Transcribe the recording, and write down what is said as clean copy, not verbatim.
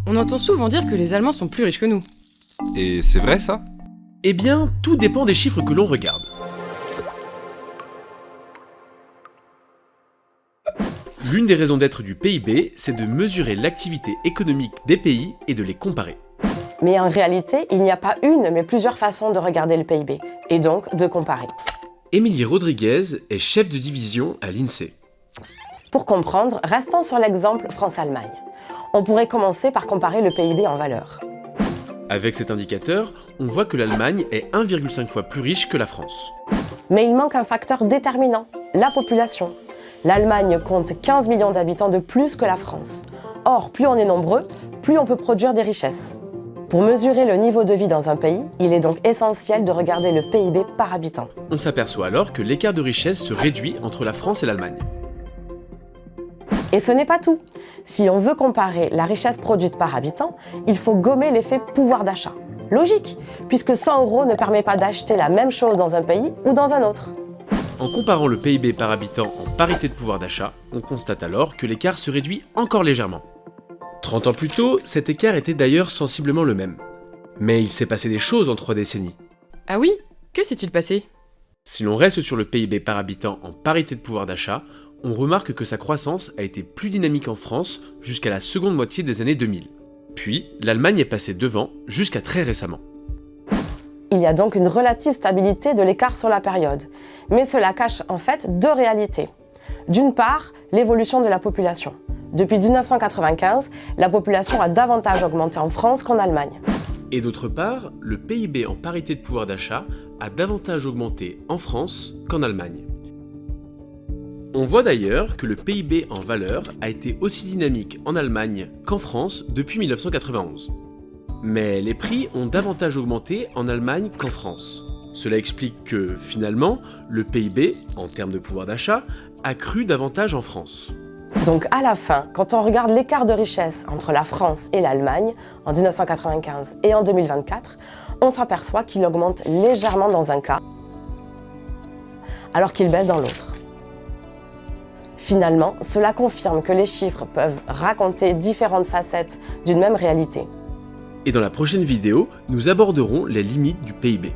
On entend souvent dire que les Allemands sont plus riches que nous. Et c'est vrai ça? Eh bien, tout dépend des chiffres que l'on regarde. L'une des raisons d'être du PIB, c'est de mesurer l'activité économique des pays et de les comparer. Mais en réalité, il n'y a pas une, mais plusieurs façons de regarder le PIB, et donc de comparer. Émilie Rodriguez est chef de division à l'INSEE. Pour comprendre, restons sur l'exemple France-Allemagne. On pourrait commencer par comparer le PIB en valeur. Avec cet indicateur, on voit que l'Allemagne est 1,5 fois plus riche que la France. Mais il manque un facteur déterminant, la population. L'Allemagne compte 15 millions d'habitants de plus que la France. Or, plus on est nombreux, plus on peut produire des richesses. Pour mesurer le niveau de vie dans un pays, il est donc essentiel de regarder le PIB par habitant. On s'aperçoit alors que l'écart de richesse se réduit entre la France et l'Allemagne. Et ce n'est pas tout. Si on veut comparer la richesse produite par habitant, il faut gommer l'effet pouvoir d'achat. Logique, puisque 100 € ne permet pas d'acheter la même chose dans un pays ou dans un autre. En comparant le PIB par habitant en parité de pouvoir d'achat, on constate alors que l'écart se réduit encore légèrement. 30 ans plus tôt, cet écart était d'ailleurs sensiblement le même. Mais il s'est passé des choses en 3 décennies. Ah oui? Que s'est-il passé? Si l'on reste sur le PIB par habitant en parité de pouvoir d'achat, on remarque que sa croissance a été plus dynamique en France jusqu'à la seconde moitié des années 2000. Puis, l'Allemagne est passée devant jusqu'à très récemment. Il y a donc une relative stabilité de l'écart sur la période. Mais cela cache en fait 2 réalités. D'une part, l'évolution de la population. Depuis 1995, la population a davantage augmenté en France qu'en Allemagne. Et d'autre part, le PIB en parité de pouvoir d'achat a davantage augmenté en France qu'en Allemagne. On voit d'ailleurs que le PIB en valeur a été aussi dynamique en Allemagne qu'en France depuis 1991. Mais les prix ont davantage augmenté en Allemagne qu'en France. Cela explique que, finalement, le PIB, en termes de pouvoir d'achat, a cru davantage en France. Donc à la fin, quand on regarde l'écart de richesse entre la France et l'Allemagne en 1995 et en 2024, on s'aperçoit qu'il augmente légèrement dans un cas, alors qu'il baisse dans l'autre. Finalement, cela confirme que les chiffres peuvent raconter différentes facettes d'une même réalité. Et dans la prochaine vidéo, nous aborderons les limites du PIB.